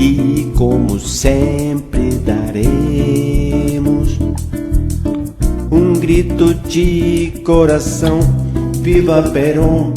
e como sempre daremos grito de coração, viva Perón.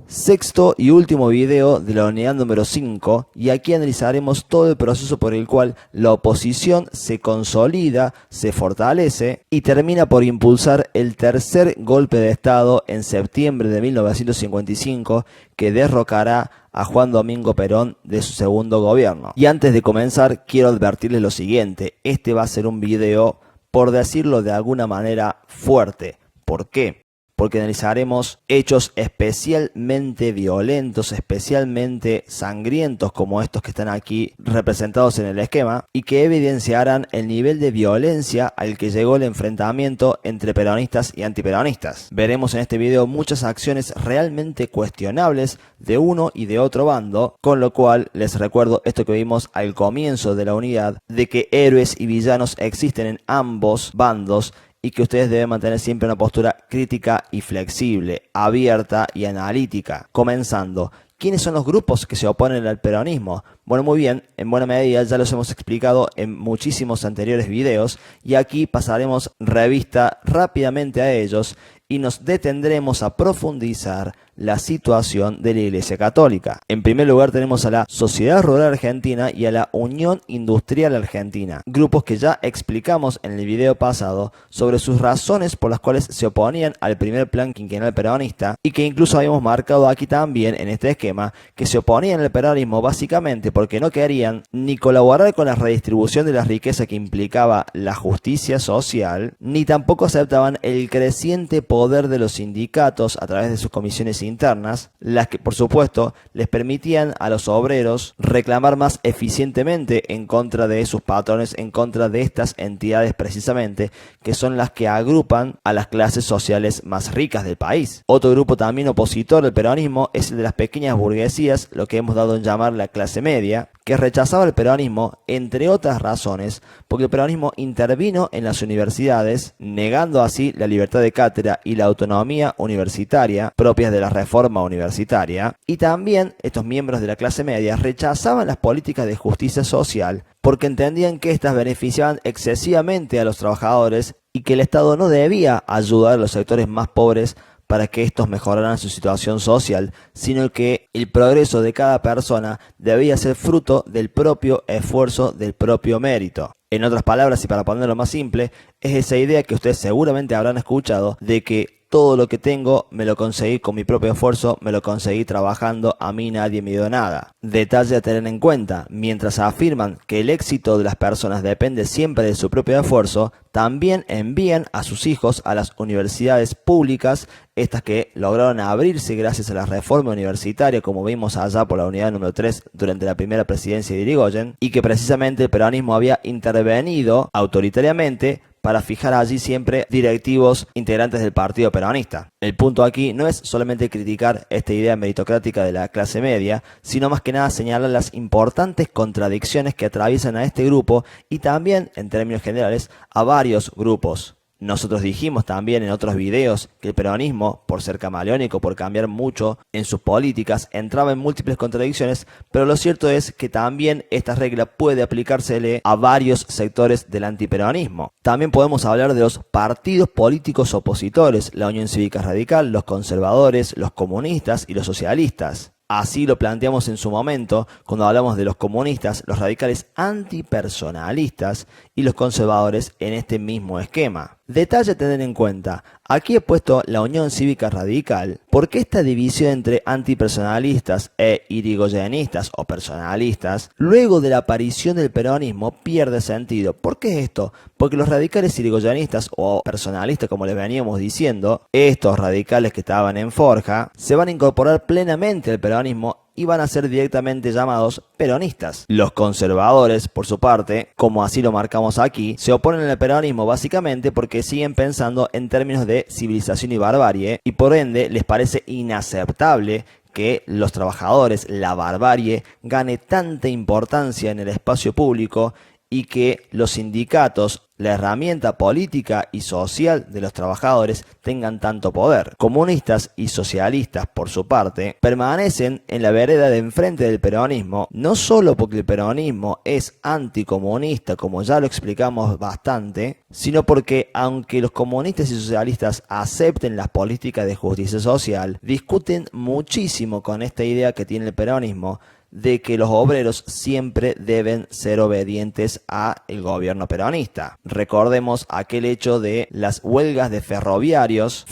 Sexto y último video de la unidad número 5, y aquí analizaremos todo el proceso por el cual la oposición se consolida, se fortalece y termina por impulsar el tercer golpe de Estado en septiembre de 1955 que derrocará a Juan Domingo Perón de su segundo gobierno. Y antes de comenzar quiero advertirles lo siguiente: este va a ser un video, por decirlo de alguna manera, fuerte. ¿Por qué? Porque analizaremos hechos especialmente violentos, especialmente sangrientos como estos que están aquí representados en el esquema, y que evidenciarán el nivel de violencia al que llegó el enfrentamiento entre peronistas y antiperonistas. Veremos en este video muchas acciones realmente cuestionables de uno y de otro bando, con lo cual les recuerdo esto que vimos al comienzo de la unidad, de que héroes y villanos existen en ambos bandos, y que ustedes deben mantener siempre una postura crítica y flexible, abierta y analítica. Comenzando, ¿quiénes son los grupos que se oponen al peronismo? Bueno, muy bien, en buena medida ya los hemos explicado en muchísimos anteriores videos, y aquí pasaremos revista rápidamente a ellos y nos detendremos a profundizar la situación de la Iglesia Católica. En primer lugar tenemos a la Sociedad Rural Argentina y a la Unión Industrial Argentina, grupos que ya explicamos en el video pasado sobre sus razones por las cuales se oponían al primer plan quinquenal peronista, y que incluso habíamos marcado aquí también en este esquema que se oponían al peronismo básicamente porque no querían ni colaborar con la redistribución de la riqueza que implicaba la justicia social, ni tampoco aceptaban el creciente poder de los sindicatos a través de sus comisiones internas, las que por supuesto les permitían a los obreros reclamar más eficientemente en contra de sus patrones, en contra de estas entidades precisamente, que son las que agrupan a las clases sociales más ricas del país. Otro grupo también opositor al peronismo es el de las pequeñas burguesías, lo que hemos dado en llamar la clase media, que rechazaba el peronismo, entre otras razones, porque el peronismo intervino en las universidades, negando así la libertad de cátedra y la autonomía universitaria propias de la reforma universitaria, y también estos miembros de la clase media rechazaban las políticas de justicia social porque entendían que éstas beneficiaban excesivamente a los trabajadores y que el Estado no debía ayudar a los sectores más pobres para que estos mejoraran su situación social, sino que el progreso de cada persona debía ser fruto del propio esfuerzo, del propio mérito. En otras palabras, y para ponerlo más simple, es esa idea que ustedes seguramente habrán escuchado de que todo lo que tengo me lo conseguí con mi propio esfuerzo, me lo conseguí trabajando, a mí nadie me dio nada. Detalle a tener en cuenta: mientras afirman que el éxito de las personas depende siempre de su propio esfuerzo, también envían a sus hijos a las universidades públicas, estas que lograron abrirse gracias a la reforma universitaria, como vimos allá por la unidad número 3 durante la primera presidencia de Irigoyen, y que precisamente el peronismo había intervenido autoritariamente para fijar allí siempre directivos integrantes del partido peronista. El punto aquí no es solamente criticar esta idea meritocrática de la clase media, sino más que nada señalar las importantes contradicciones que atraviesan a este grupo y también, en términos generales, a varios grupos. Nosotros dijimos también en otros videos que el peronismo, por ser camaleónico, por cambiar mucho en sus políticas, entraba en múltiples contradicciones, pero lo cierto es que también esta regla puede aplicársele a varios sectores del antiperonismo. También podemos hablar de los partidos políticos opositores: la Unión Cívica Radical, los conservadores, los comunistas y los socialistas. Así lo planteamos en su momento cuando hablamos de los comunistas, los radicales antipersonalistas y los conservadores en este mismo esquema. Detalle a tener en cuenta. Aquí he puesto la Unión Cívica Radical porque esta división entre antipersonalistas e irigoyenistas o personalistas, luego de la aparición del peronismo, pierde sentido. ¿Por qué esto? Porque los radicales irigoyenistas o personalistas, como les veníamos diciendo, estos radicales que estaban en forja, se van a incorporar plenamente al peronismo y van a ser directamente llamados peronistas. Los conservadores, por su parte, como así lo marcamos aquí, se oponen al peronismo básicamente porque siguen pensando en términos de civilización y barbarie y por ende les parece inaceptable que los trabajadores, la barbarie, gane tanta importancia en el espacio público y que los sindicatos, la herramienta política y social de los trabajadores, tengan tanto poder. Comunistas y socialistas, por su parte, permanecen en la vereda de enfrente del peronismo, no solo porque el peronismo es anticomunista, como ya lo explicamos bastante, sino porque aunque los comunistas y socialistas acepten las políticas de justicia social, discuten muchísimo con esta idea que tiene el peronismo de que los obreros siempre deben ser obedientes al gobierno peronista. Recordemos aquel hecho de las huelgas de ferroviarios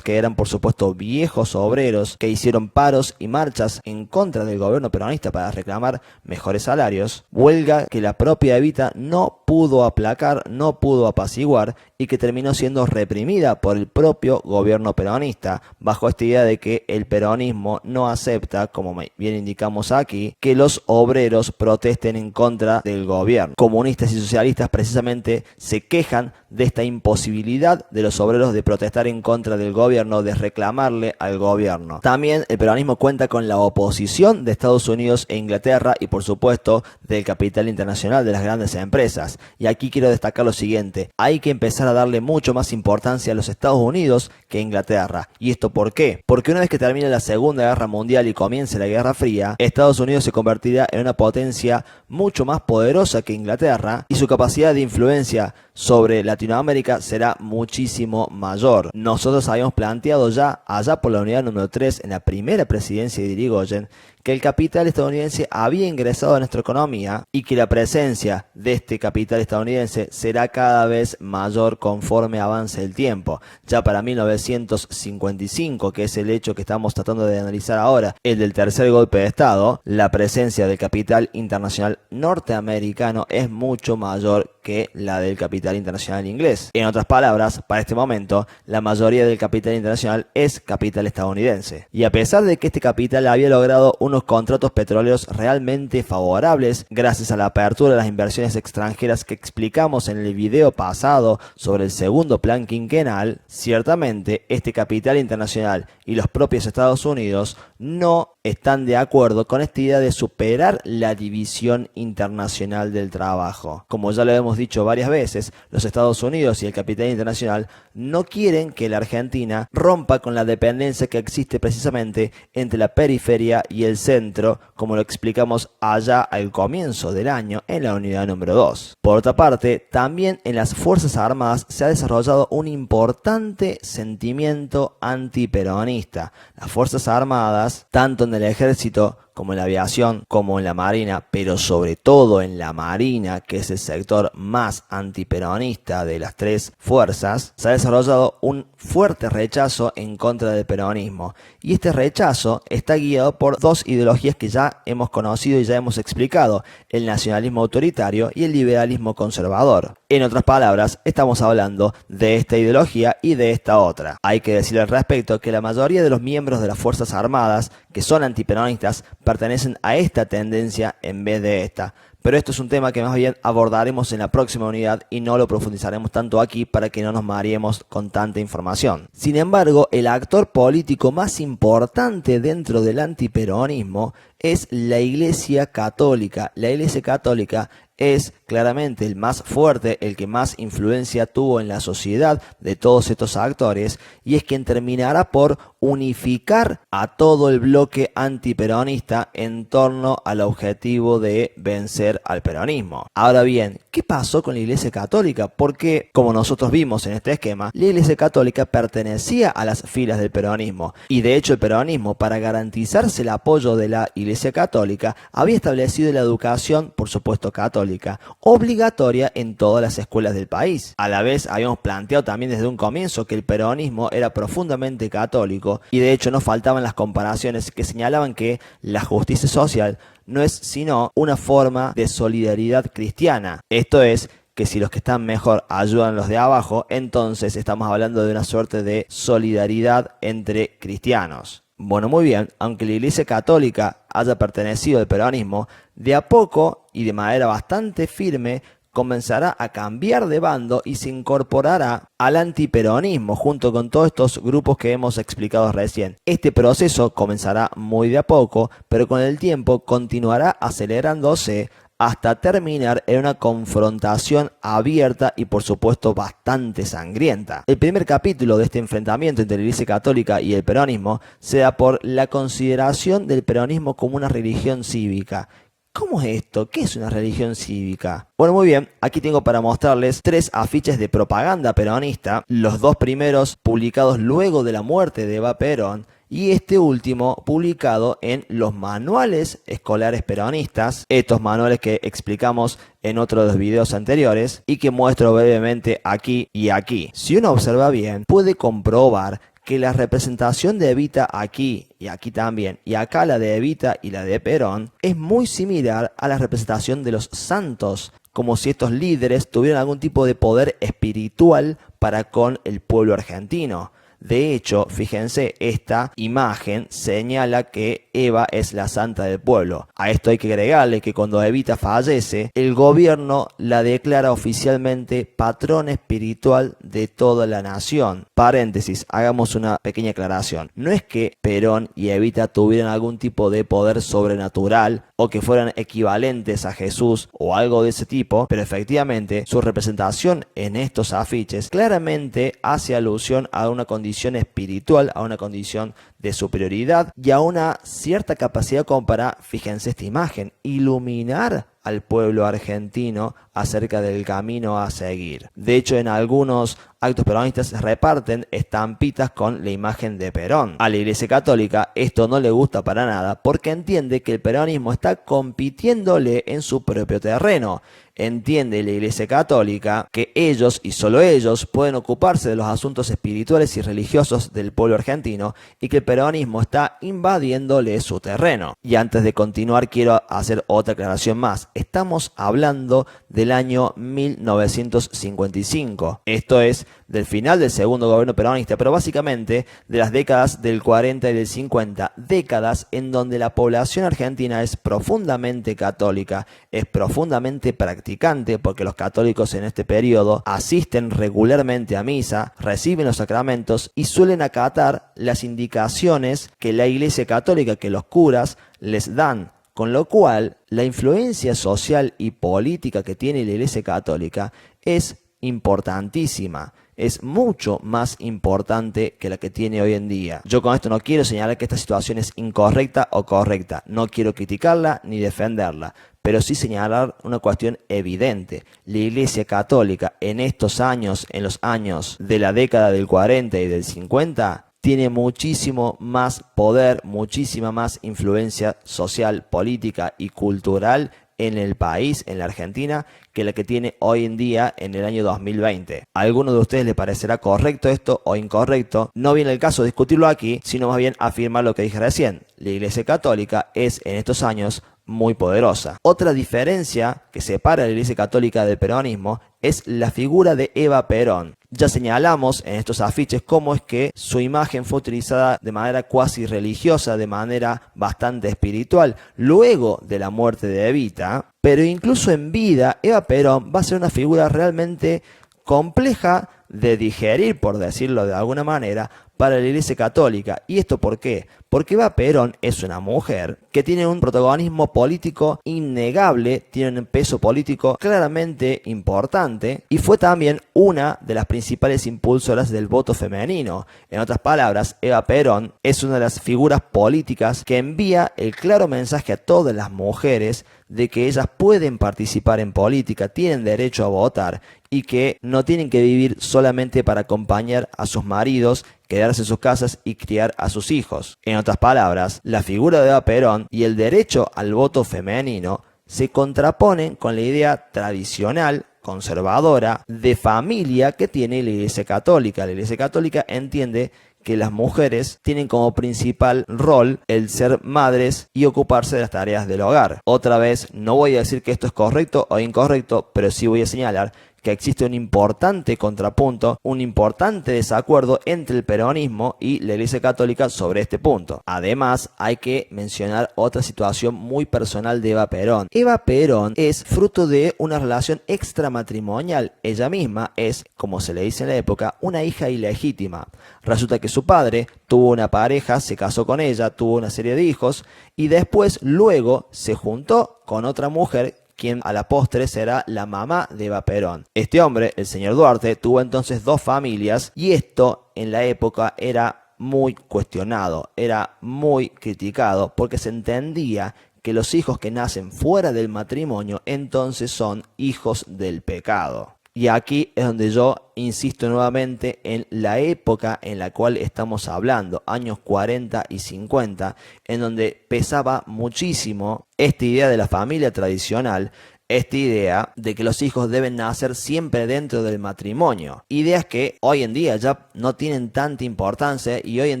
que eran por supuesto viejos obreros que hicieron paros y marchas en contra del gobierno peronista para reclamar mejores salarios, huelga que la propia Evita no pudo aplacar, no pudo apaciguar y que terminó siendo reprimida por el propio gobierno peronista, bajo esta idea de que el peronismo no acepta, como bien indicamos aquí, que los obreros protesten en contra del gobierno. Comunistas y socialistas precisamente se quejan de esta imposibilidad de los obreros de protestar en contra del gobierno, de reclamarle al gobierno. También el peronismo cuenta con la oposición de Estados Unidos e Inglaterra y por supuesto del capital internacional de las grandes empresas. Y aquí quiero destacar lo siguiente: hay que empezar a darle mucho más importancia a los Estados Unidos que a Inglaterra. ¿Y esto por qué? Porque una vez que termine la Segunda Guerra Mundial y comience la Guerra Fría, Estados Unidos se convertirá en una potencia mucho más poderosa que Inglaterra y su capacidad de influencia sobre Latinoamérica será muchísimo mayor. Nosotros habíamos planteado ya allá por la unidad número 3 en la primera presidencia de Irigoyen que el capital estadounidense había ingresado a nuestra economía y que la presencia de este capital estadounidense será cada vez mayor conforme avance el tiempo. Ya para 1955, que es el hecho que estamos tratando de analizar ahora, el del tercer golpe de Estado, la presencia del capital internacional norteamericano es mucho mayor que la del capital internacional inglés. En otras palabras, para este momento, la mayoría del capital internacional es capital estadounidense. Y a pesar de que este capital había logrado unos contratos petroleros realmente favorables gracias a la apertura de las inversiones extranjeras que explicamos en el video pasado sobre el segundo plan quinquenal, ciertamente este capital internacional y los propios Estados Unidos no están de acuerdo con esta idea de superar la división internacional del trabajo. Como ya lo hemos dicho varias veces, los Estados Unidos y el capital internacional no quieren que la Argentina rompa con la dependencia que existe precisamente entre la periferia y el centro, como lo explicamos allá al comienzo del año en la unidad número 2. Por otra parte, también en las Fuerzas Armadas se ha desarrollado un importante sentimiento antiperonista. Las Fuerzas Armadas, tanto en el ejército como en la aviación, como en la marina, pero sobre todo en la marina, que es el sector más antiperonista de las tres fuerzas, se ha desarrollado un fuerte rechazo en contra del peronismo. Y este rechazo está guiado por dos ideologías que ya hemos conocido y ya hemos explicado: el nacionalismo autoritario y el liberalismo conservador. En otras palabras, estamos hablando de esta ideología y de esta otra. Hay que decir al respecto que la mayoría de los miembros de las Fuerzas Armadas que son antiperonistas pertenecen a esta tendencia en vez de esta. Pero esto es un tema que más bien abordaremos en la próxima unidad y no lo profundizaremos tanto aquí para que no nos mareemos con tanta información. Sin embargo, el actor político más importante dentro del antiperonismo es la Iglesia Católica. La Iglesia Católica es claramente el más fuerte, el que más influencia tuvo en la sociedad de todos estos actores, y es quien terminará por unificar a todo el bloque antiperonista en torno al objetivo de vencer al peronismo. Ahora bien, ¿qué pasó con la Iglesia Católica? Porque, como nosotros vimos en este esquema, la Iglesia Católica pertenecía a las filas del peronismo, y de hecho el peronismo, para garantizarse el apoyo de la Iglesia Católica, había establecido la educación, por supuesto católica, Católica obligatoria en todas las escuelas del país. A la vez habíamos planteado también desde un comienzo que el peronismo era profundamente católico y de hecho no faltaban las comparaciones que señalaban que la justicia social no es sino una forma de solidaridad cristiana. Esto es, que si los que están mejor ayudan a los de abajo, entonces estamos hablando de una suerte de solidaridad entre cristianos. Bueno, muy bien, aunque la Iglesia Católica haya pertenecido al peronismo, de a poco y de manera bastante firme comenzará a cambiar de bando y se incorporará al antiperonismo junto con todos estos grupos que hemos explicado recién. Este proceso comenzará muy de a poco, pero con el tiempo continuará acelerándose hasta terminar en una confrontación abierta y por supuesto bastante sangrienta. El primer capítulo de este enfrentamiento entre la Iglesia Católica y el peronismo se da por la consideración del peronismo como una religión cívica. ¿Cómo es esto? ¿Qué es una religión cívica? Bueno, muy bien, aquí tengo para mostrarles 3 afiches de propaganda peronista, los 2 primeros publicados luego de la muerte de Eva Perón, y este último publicado en los manuales escolares peronistas, estos manuales que explicamos en otro de los videos anteriores y que muestro brevemente aquí y aquí. Si uno observa bien, puede comprobar que la representación de Evita aquí y aquí también, y acá la de Evita y la de Perón, es muy similar a la representación de los santos, como si estos líderes tuvieran algún tipo de poder espiritual para con el pueblo argentino. De hecho, fíjense, esta imagen señala que Eva es la santa del pueblo. A esto hay que agregarle que cuando Evita fallece, el gobierno la declara oficialmente patrona espiritual de toda la nación. Paréntesis, hagamos una pequeña aclaración. No es que Perón y Evita tuvieran algún tipo de poder sobrenatural o que fueran equivalentes a Jesús o algo de ese tipo, pero efectivamente su representación en estos afiches claramente hace alusión a una condición espiritual, a una condición de superioridad y a una cierta capacidad como para, fíjense esta imagen, iluminar al pueblo argentino acerca del camino a seguir. De hecho, en algunos actos peronistas se reparten estampitas con la imagen de Perón. A la Iglesia Católica esto no le gusta para nada porque entiende que el peronismo está compitiéndole en su propio terreno. Entiende la Iglesia Católica que ellos y solo ellos pueden ocuparse de los asuntos espirituales y religiosos del pueblo argentino y que el peronismo está invadiéndole su terreno. Y antes de continuar quiero hacer otra aclaración más. Estamos hablando del año 1955. Esto es del final del segundo gobierno peronista, pero básicamente de las décadas del 40 y del 50, décadas en donde la población argentina es profundamente católica, es profundamente practicante, porque los católicos en este periodo asisten regularmente a misa, reciben los sacramentos y suelen acatar las indicaciones que la Iglesia Católica, que los curas les dan. Con lo cual, la influencia social y política que tiene la Iglesia Católica es importantísima. Es mucho más importante que la que tiene hoy en día. Yo con esto no quiero señalar que esta situación es incorrecta o correcta. No quiero criticarla ni defenderla, pero sí señalar una cuestión evidente. La Iglesia Católica en estos años, en los años de la década del 40 y del 50, tiene muchísimo más poder, muchísima más influencia social, política y cultural en el país, en la Argentina, que la que tiene hoy en día en el año 2020. ¿A alguno de ustedes le parecerá correcto esto o incorrecto? No viene el caso de discutirlo aquí, sino más bien afirmar lo que dije recién. La Iglesia Católica es en estos años muy poderosa. Otra diferencia que separa a la Iglesia Católica del peronismo es la figura de Eva Perón. Ya señalamos en estos afiches cómo es que su imagen fue utilizada de manera cuasi religiosa, de manera bastante espiritual, luego de la muerte de Evita, pero incluso en vida Eva Perón va a ser una figura realmente compleja de digerir, por decirlo de alguna manera, para la Iglesia Católica. ¿Y esto por qué? Porque Eva Perón es una mujer que tiene un protagonismo político innegable, tiene un peso político claramente importante y fue también una de las principales impulsoras del voto femenino. En otras palabras, Eva Perón es una de las figuras políticas que envía el claro mensaje a todas las mujeres de que ellas pueden participar en política, tienen derecho a votar y que no tienen que vivir solamente para acompañar a sus maridos, quedarse en sus casas y criar a sus hijos. En otras palabras, la figura de Eva Perón y el derecho al voto femenino se contraponen con la idea tradicional, conservadora, de familia que tiene la Iglesia Católica. La Iglesia Católica entiende que las mujeres tienen como principal rol el ser madres y ocuparse de las tareas del hogar. Otra vez, no voy a decir que esto es correcto o incorrecto, pero sí voy a señalar que existe un importante contrapunto, un importante desacuerdo entre el peronismo y la Iglesia Católica sobre este punto. Además, hay que mencionar otra situación muy personal de Eva Perón. Eva Perón es fruto de una relación extramatrimonial. Ella misma es, como se le dice en la época, una hija ilegítima. Resulta que su padre tuvo una pareja, se casó con ella, tuvo una serie de hijos y después, luego, se juntó con otra mujer quien a la postre será la mamá de Eva Perón. Este hombre, el señor Duarte, tuvo entonces 2 familias y esto en la época era muy cuestionado, era muy criticado porque se entendía que los hijos que nacen fuera del matrimonio entonces son hijos del pecado. Y aquí es donde yo insisto nuevamente en la época en la cual estamos hablando, años 40 y 50, en donde pesaba muchísimo esta idea de la familia tradicional, esta idea de que los hijos deben nacer siempre dentro del matrimonio. Ideas que hoy en día ya no tienen tanta importancia y hoy en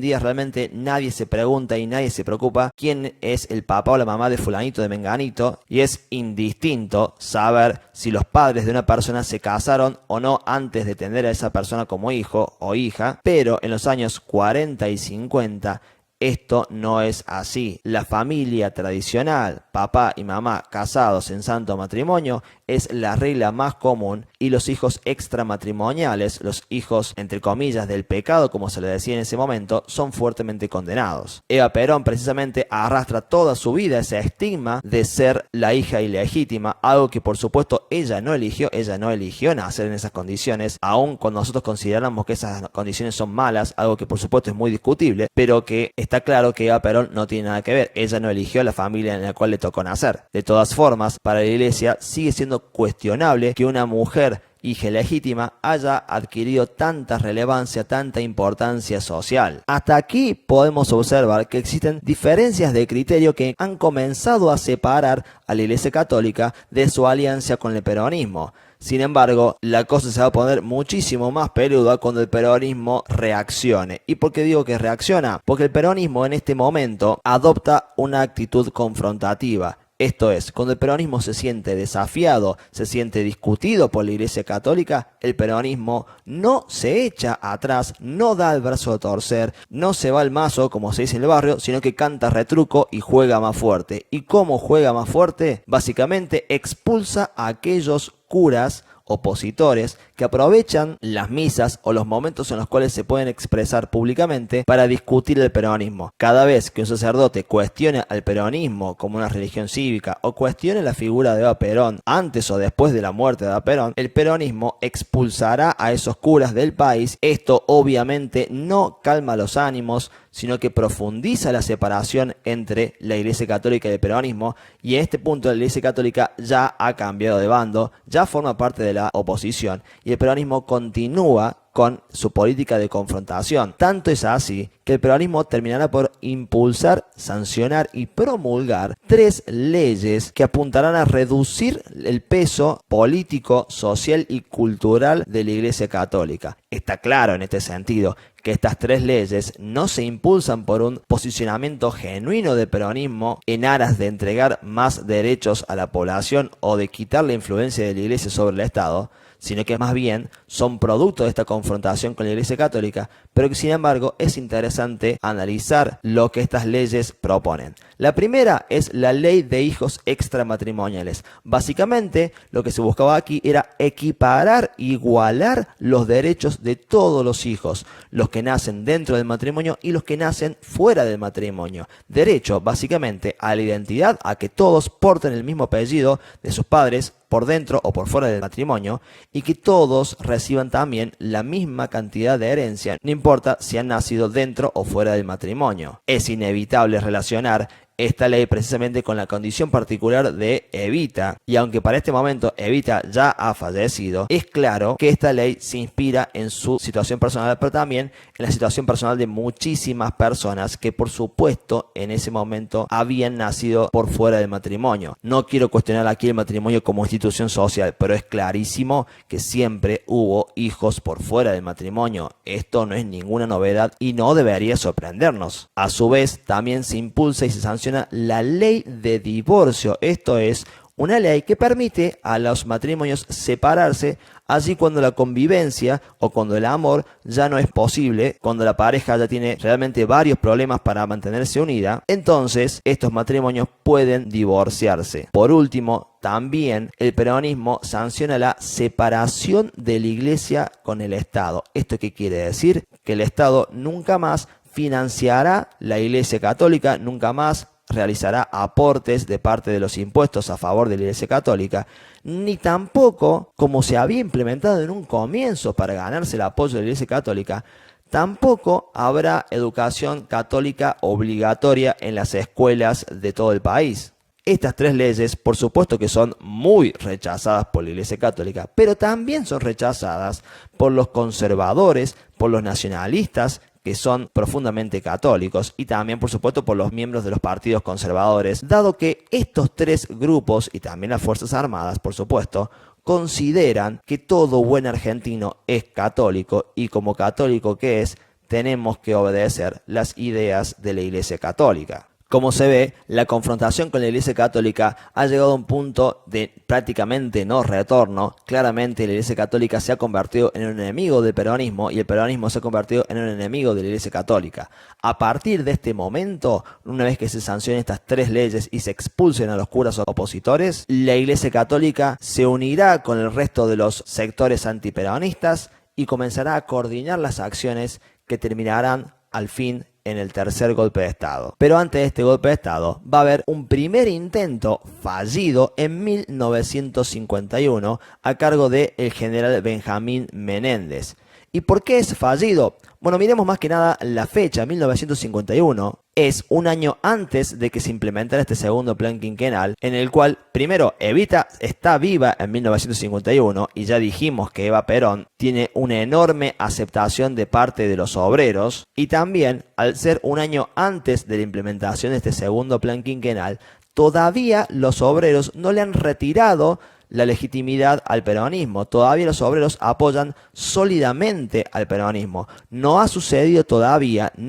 día realmente nadie se pregunta y nadie se preocupa quién es el papá o la mamá de fulanito de menganito, y es indistinto saber si los padres de una persona se casaron o no antes de tener a esa persona como hijo o hija, pero en los años 40 y 50 esto no es así. La familia tradicional, papá y mamá casados en santo matrimonio, es la regla más común y los hijos extramatrimoniales, los hijos entre comillas del pecado, como se le decía en ese momento, son fuertemente condenados. Eva Perón precisamente arrastra toda su vida ese estigma de ser la hija ilegítima, algo que por supuesto ella no eligió nacer en esas condiciones, aun cuando nosotros consideramos que esas condiciones son malas, algo que por supuesto es muy discutible, pero que está claro que Eva Perón no tiene nada que ver, ella no eligió la familia en la cual le tocó nacer. De todas formas, para la Iglesia sigue siendo cuestionable que una mujer hija legítima haya adquirido tanta relevancia, tanta importancia social. Hasta aquí podemos observar que existen diferencias de criterio que han comenzado a separar a la Iglesia Católica de su alianza con el peronismo. Sin embargo, la cosa se va a poner muchísimo más peluda cuando el peronismo reaccione. ¿Y por qué digo que reacciona? Porque el peronismo en este momento adopta una actitud confrontativa. Esto es, cuando el peronismo se siente desafiado, se siente discutido por la Iglesia Católica, el peronismo no se echa atrás, no da el brazo a torcer, no se va al mazo, como se dice en el barrio, sino que canta retruco y juega más fuerte. ¿Y cómo juega más fuerte? Básicamente expulsa a aquellos curas opositores que aprovechan las misas o los momentos en los cuales se pueden expresar públicamente para discutir el peronismo. Cada vez que un sacerdote cuestione al peronismo como una religión cívica o cuestione la figura de Eva Perón antes o después de la muerte de Eva Perón, el peronismo expulsará a esos curas del país. Esto obviamente no calma los ánimos, sino que profundiza la separación entre la Iglesia Católica y el peronismo, y en este punto la Iglesia Católica ya ha cambiado de bando, ya forma parte de la oposición, y el peronismo continúa con su política de confrontación. Tanto es así que el peronismo terminará por impulsar, sancionar y promulgar 3 leyes que apuntarán a reducir el peso político, social y cultural de la Iglesia Católica. Está claro en este sentido que estas 3 leyes no se impulsan por un posicionamiento genuino del peronismo en aras de entregar más derechos a la población o de quitar la influencia de la Iglesia sobre el Estado, sino que más bien son producto de esta confrontación con la Iglesia Católica, pero que sin embargo es interesante analizar lo que estas leyes proponen. La primera es la ley de hijos extramatrimoniales. Básicamente lo que se buscaba aquí era equiparar, igualar los derechos de todos los hijos, los que nacen dentro del matrimonio y los que nacen fuera del matrimonio. Derecho básicamente a la identidad, a que todos porten el mismo apellido de sus padres, por dentro o por fuera del matrimonio, y que todos reciban también la misma cantidad de herencia, no importa si han nacido dentro o fuera del matrimonio. Es inevitable relacionar esta ley precisamente con la condición particular de Evita, y aunque para este momento Evita ya ha fallecido, es claro que esta ley se inspira en su situación personal, pero también en la situación personal de muchísimas personas que por supuesto en ese momento habían nacido por fuera del matrimonio. No quiero cuestionar aquí el matrimonio como institución social, pero es clarísimo que siempre hubo hijos por fuera del matrimonio. Esto no es ninguna novedad y no debería sorprendernos. A su vez, también se impulsa y se sanciona la ley de divorcio. Esto es una ley que permite a los matrimonios separarse así cuando la convivencia o cuando el amor ya no es posible, cuando la pareja ya tiene realmente varios problemas para mantenerse unida, entonces estos matrimonios pueden divorciarse. Por último, también el peronismo sanciona la separación de la Iglesia con el Estado. ¿Esto qué quiere decir? Que el Estado nunca más financiará la Iglesia Católica, nunca más realizará aportes de parte de los impuestos a favor de la Iglesia Católica, ni tampoco, como se había implementado en un comienzo para ganarse el apoyo de la Iglesia Católica, tampoco habrá educación católica obligatoria en las escuelas de todo el país. Estas tres leyes, por supuesto que son muy rechazadas por la Iglesia Católica, pero también son rechazadas por los conservadores, por los nacionalistas, que son profundamente católicos, y también por supuesto por los miembros de los partidos conservadores, dado que estos tres grupos, y también las Fuerzas Armadas por supuesto, consideran que todo buen argentino es católico, y como católico que es, tenemos que obedecer las ideas de la Iglesia Católica. Como se ve, la confrontación con la Iglesia Católica ha llegado a un punto de prácticamente no retorno. Claramente la Iglesia Católica se ha convertido en un enemigo del peronismo y el peronismo se ha convertido en un enemigo de la Iglesia Católica. A partir de este momento, una vez que se sancionen estas tres leyes y se expulsen a los curas opositores, la Iglesia Católica se unirá con el resto de los sectores antiperonistas y comenzará a coordinar las acciones que terminarán al fin en el tercer golpe de Estado. Pero antes de este golpe de Estado va a haber un primer intento fallido en 1951 a cargo del general Benjamín Menéndez. ¿Y por qué es fallido? Bueno, miremos más que nada la fecha, 1951. Es un año antes de que se implementara este segundo plan quinquenal, en el cual, primero, Evita está viva en 1951, y ya dijimos que Eva Perón tiene una enorme aceptación de parte de los obreros, y también, al ser un año antes de la implementación de este segundo plan quinquenal, todavía los obreros no le han retirado la legitimidad al peronismo. Todavía los obreros apoyan sólidamente al peronismo. No ha sucedido todavía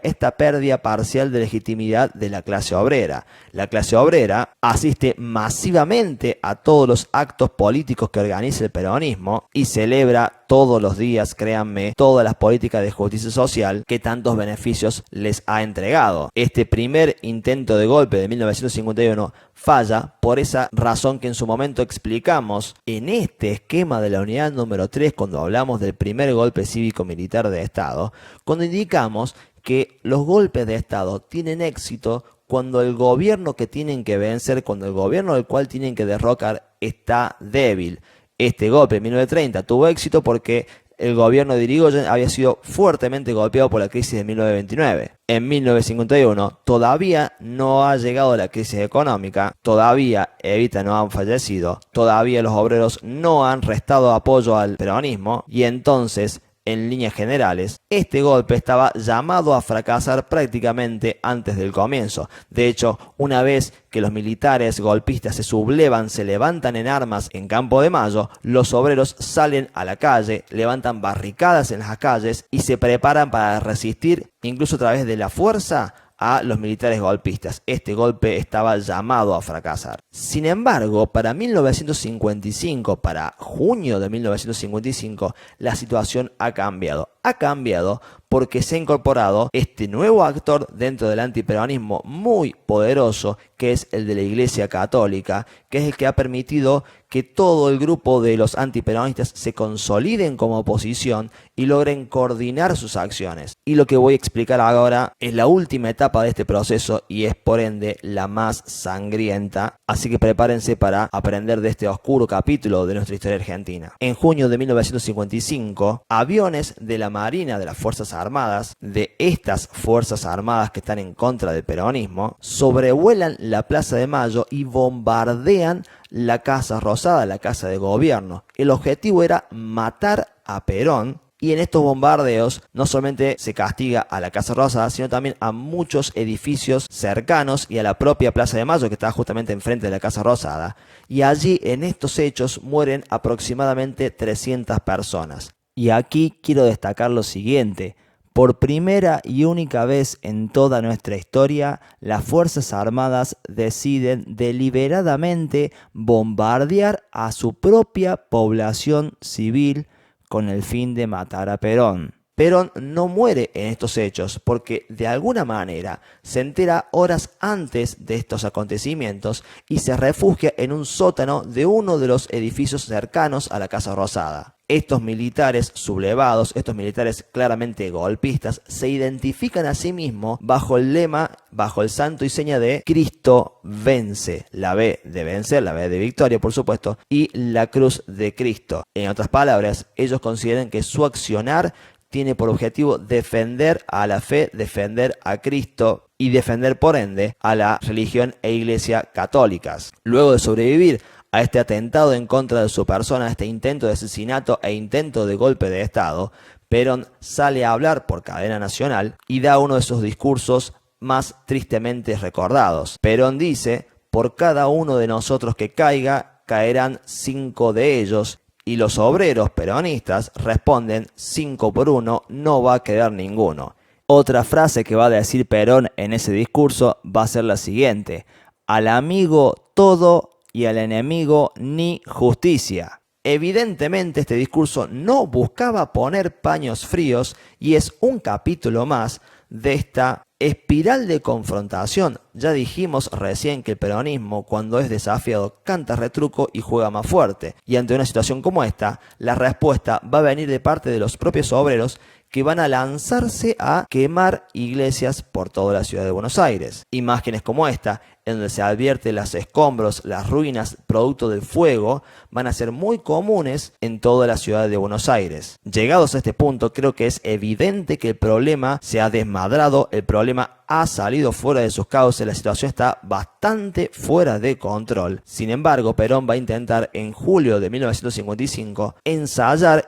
esta pérdida parcial de legitimidad de la clase obrera. La clase obrera asiste masivamente a todos los actos políticos que organiza el peronismo y celebra todos los días, créanme, todas las políticas de justicia social que tantos beneficios les ha entregado. Este primer intento de golpe de 1951 falla por esa razón que en su momento explicamos en este esquema de la unidad número 3 cuando hablamos del primer golpe cívico-militar de Estado, cuando indicamos que los golpes de Estado tienen éxito cuando el gobierno que tienen que vencer, cuando el gobierno del cual tienen que derrocar está débil. Este golpe en 1930 tuvo éxito porque el gobierno de Irigoyen había sido fuertemente golpeado por la crisis de 1929. En 1951 todavía no ha llegado la crisis económica, todavía Evita no han fallecido, todavía los obreros no han restado apoyo al peronismo y entonces, en líneas generales, este golpe estaba llamado a fracasar prácticamente antes del comienzo. De hecho, una vez que los militares golpistas se sublevan, se levantan en armas en Campo de Mayo, los obreros salen a la calle, levantan barricadas en las calles y se preparan para resistir, incluso a través de la fuerza, a los militares golpistas. Este golpe estaba llamado a fracasar. Sin embargo, para 1955, para junio de 1955, la situación ha cambiado. Ha cambiado porque se ha incorporado este nuevo actor dentro del antiperonismo muy poderoso, que es el de la Iglesia Católica, que es el que ha permitido que todo el grupo de los antiperonistas se consoliden como oposición y logren coordinar sus acciones. Y lo que voy a explicar ahora es la última etapa de este proceso y es por ende la más sangrienta, así que prepárense para aprender de este oscuro capítulo de nuestra historia argentina. En junio de 1955, aviones de la Marina de las Fuerzas Armadas, de estas Fuerzas Armadas que están en contra del peronismo, sobrevuelan la Plaza de Mayo y bombardean la Casa Rosada, la Casa de Gobierno. El objetivo era matar a Perón. Y en estos bombardeos no solamente se castiga a la Casa Rosada, sino también a muchos edificios cercanos y a la propia Plaza de Mayo, que está justamente enfrente de la Casa Rosada. Y allí, en estos hechos, mueren aproximadamente 300 personas. Y aquí quiero destacar lo siguiente. Por primera y única vez en toda nuestra historia, las Fuerzas Armadas deciden deliberadamente bombardear a su propia población civil con el fin de matar a Perón. Perón no muere en estos hechos porque de alguna manera se entera horas antes de estos acontecimientos y se refugia en un sótano de uno de los edificios cercanos a la Casa Rosada. Estos militares sublevados, estos militares claramente golpistas, se identifican a sí mismos bajo el lema, bajo el santo y seña de Cristo vence. La B de vencer, la B de victoria, por supuesto, y la cruz de Cristo. En otras palabras, ellos consideran que su accionar tiene por objetivo defender a la fe, defender a Cristo y defender por ende a la religión e iglesia católicas. Luego de sobrevivir a este atentado en contra de su persona, a este intento de asesinato e intento de golpe de Estado, Perón sale a hablar por cadena nacional y da uno de sus discursos más tristemente recordados. Perón dice: por cada uno de nosotros que caiga, caerán 5 de ellos. Y los obreros peronistas responden: 5 por 1, no va a quedar ninguno. Otra frase que va a decir Perón en ese discurso va a ser la siguiente: al amigo todo y al enemigo ni justicia. Evidentemente este discurso no buscaba poner paños fríos y es un capítulo más de esta espiral de confrontación. Ya dijimos recién que el peronismo, cuando es desafiado, canta retruco y juega más fuerte. Y ante una situación como esta, la respuesta va a venir de parte de los propios obreros que van a lanzarse a quemar iglesias por toda la ciudad de Buenos Aires. Imágenes como esta, en donde se advierte los escombros, las ruinas producto del fuego, van a ser muy comunes en toda la ciudad de Buenos Aires. Llegados a este punto, creo que es evidente que el problema se ha desmadrado, el problema ha salido fuera de sus cauces, la situación está bastante fuera de control. Sin embargo, Perón va a intentar en julio de 1955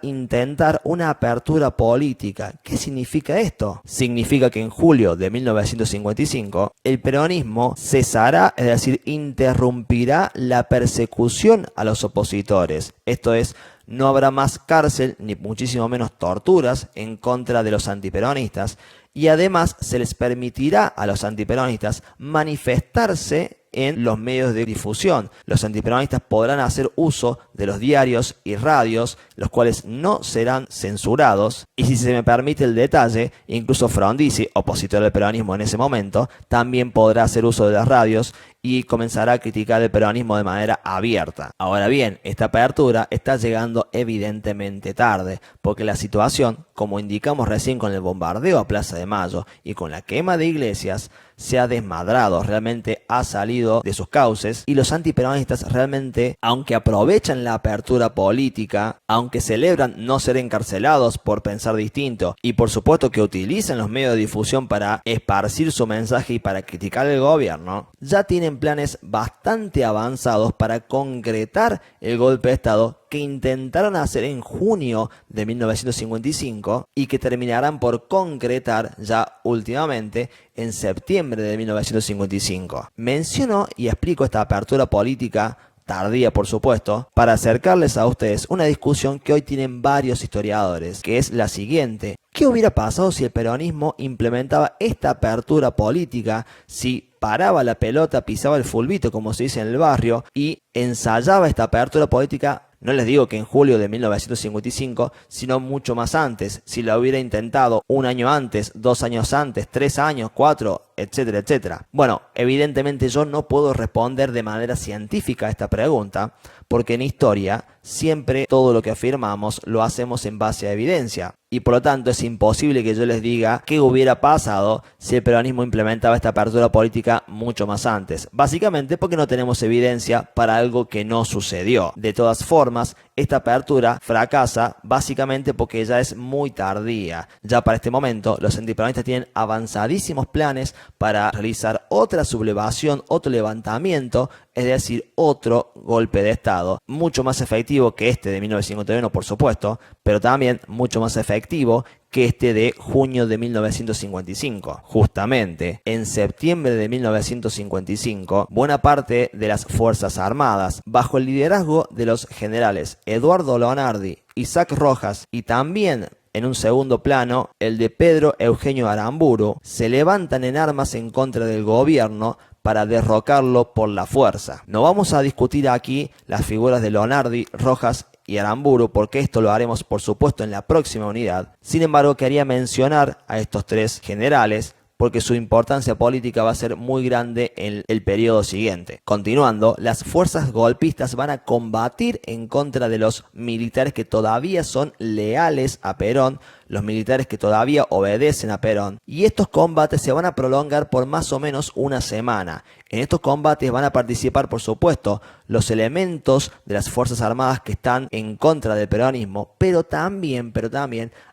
intentar una apertura política. ¿Qué significa esto? Significa que en julio de 1955 el peronismo cesará, es decir, interrumpirá la persecución a los opositores. Esto es, no habrá más cárcel ni muchísimo menos torturas en contra de los antiperonistas y además se les permitirá a los antiperonistas manifestarse en los medios de difusión. Los antiperonistas podrán hacer uso de los diarios y radios, los cuales no serán censurados. Y si se me permite el detalle, incluso Frondizi, opositor del peronismo en ese momento, también podrá hacer uso de las radios y comenzará a criticar el peronismo de manera abierta. Ahora bien, esta apertura está llegando evidentemente tarde, porque la situación, como indicamos recién con el bombardeo a Plaza de Mayo y con la quema de iglesias, se ha desmadrado, realmente ha salido de sus cauces y los antiperonistas realmente, aunque aprovechan la apertura política, aunque celebran no ser encarcelados por pensar distinto y por supuesto que utilizan los medios de difusión para esparcir su mensaje y para criticar el gobierno, ya tienen planes bastante avanzados para concretar el golpe de Estado que intentaron hacer en junio de 1955 y que terminarán por concretar ya últimamente en septiembre de 1955. Menciono y explico esta apertura política tardía por supuesto, para acercarles a ustedes una discusión que hoy tienen varios historiadores, que es la siguiente: ¿qué hubiera pasado si el peronismo implementaba esta apertura política, si paraba la pelota, pisaba el fulbito, como se dice en el barrio, y ensayaba esta apertura política? No les digo que en julio de 1955, sino mucho más antes. Si lo hubiera intentado un año antes, 2 años antes, 3 años, 4, etcétera, etcétera. Bueno, evidentemente yo no puedo responder de manera científica a esta pregunta, porque en historia siempre todo lo que afirmamos lo hacemos en base a evidencia. Y por lo tanto es imposible que yo les diga qué hubiera pasado si el peronismo implementaba esta apertura política mucho más antes. Básicamente porque no tenemos evidencia para algo que no sucedió. De todas formas, esta apertura fracasa básicamente porque ya es muy tardía. Ya para este momento los antiperonistas tienen avanzadísimos planes para realizar otra sublevación, otro levantamiento, es decir, otro golpe de Estado, mucho más efectivo que este de 1951, por supuesto, pero también mucho más efectivo que este de junio de 1955. Justamente, en septiembre de 1955, buena parte de las Fuerzas Armadas, bajo el liderazgo de los generales Eduardo Lonardi, Isaac Rojas y también en un segundo plano, el de Pedro Eugenio Aramburu, se levantan en armas en contra del gobierno para derrocarlo por la fuerza. No vamos a discutir aquí las figuras de Lonardi, Rojas y Aramburu, porque esto lo haremos por supuesto en la próxima unidad. Sin embargo, quería mencionar a estos tres generales porque su importancia política va a ser muy grande en el periodo siguiente. Continuando, las fuerzas golpistas van a combatir en contra de los militares que todavía son leales a Perón, los militares que todavía obedecen a Perón, y estos combates se van a prolongar por más o menos una semana. En estos combates van a participar, por supuesto, los elementos de las Fuerzas Armadas que están en contra del peronismo, pero también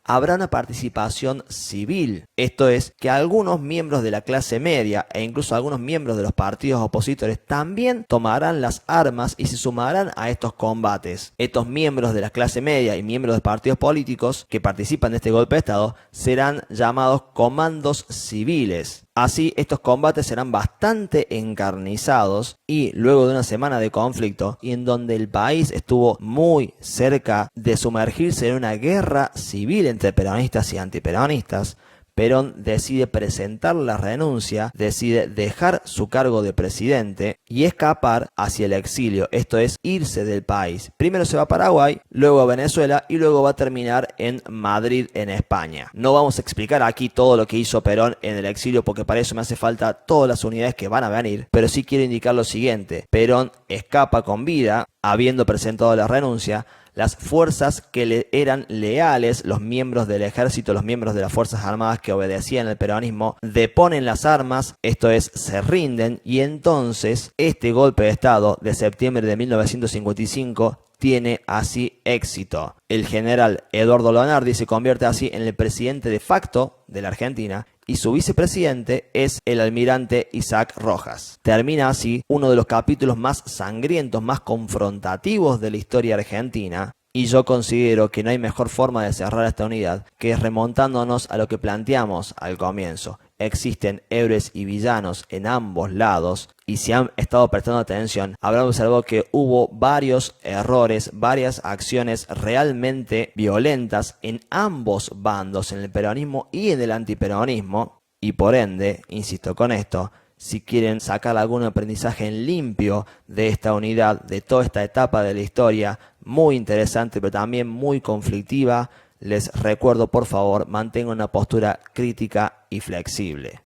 habrá una participación civil. Esto es, que algunos miembros de la clase media e incluso algunos miembros de los partidos opositores también tomarán las armas y se sumarán a estos combates. Estos miembros de la clase media y miembros de partidos políticos que participan de este golpe de Estado serán llamados comandos civiles. Así, estos combates serán bastante encarnizados y luego de una semana de conflicto y en donde el país estuvo muy cerca de sumergirse en una guerra civil entre peronistas y antiperonistas, Perón decide presentar la renuncia, decide dejar su cargo de presidente y escapar hacia el exilio, esto es, irse del país. Primero se va a Paraguay, luego a Venezuela y luego va a terminar en Madrid, en España. No vamos a explicar aquí todo lo que hizo Perón en el exilio porque para eso me hace falta todas las unidades que van a venir, pero sí quiero indicar lo siguiente. Perón escapa con vida, habiendo presentado la renuncia. Las fuerzas que le eran leales, los miembros del ejército, los miembros de las Fuerzas Armadas que obedecían al peronismo, deponen las armas, esto es, se rinden, y entonces este golpe de Estado de septiembre de 1955 tiene así éxito. El general Eduardo Lonardi se convierte así en el presidente de facto de la Argentina y su vicepresidente es el almirante Isaac Rojas. Termina así uno de los capítulos más sangrientos, más confrontativos de la historia argentina, y yo considero que no hay mejor forma de cerrar esta unidad que remontándonos a lo que planteamos al comienzo. Existen héroes y villanos en ambos lados, y si han estado prestando atención, habrán observado que hubo varios errores, varias acciones realmente violentas en ambos bandos, en el peronismo y en el antiperonismo, y por ende, insisto con esto, si quieren sacar algún aprendizaje en limpio de esta unidad, de toda esta etapa de la historia, muy interesante pero también muy conflictiva, les recuerdo por favor, mantengan una postura crítica y flexible.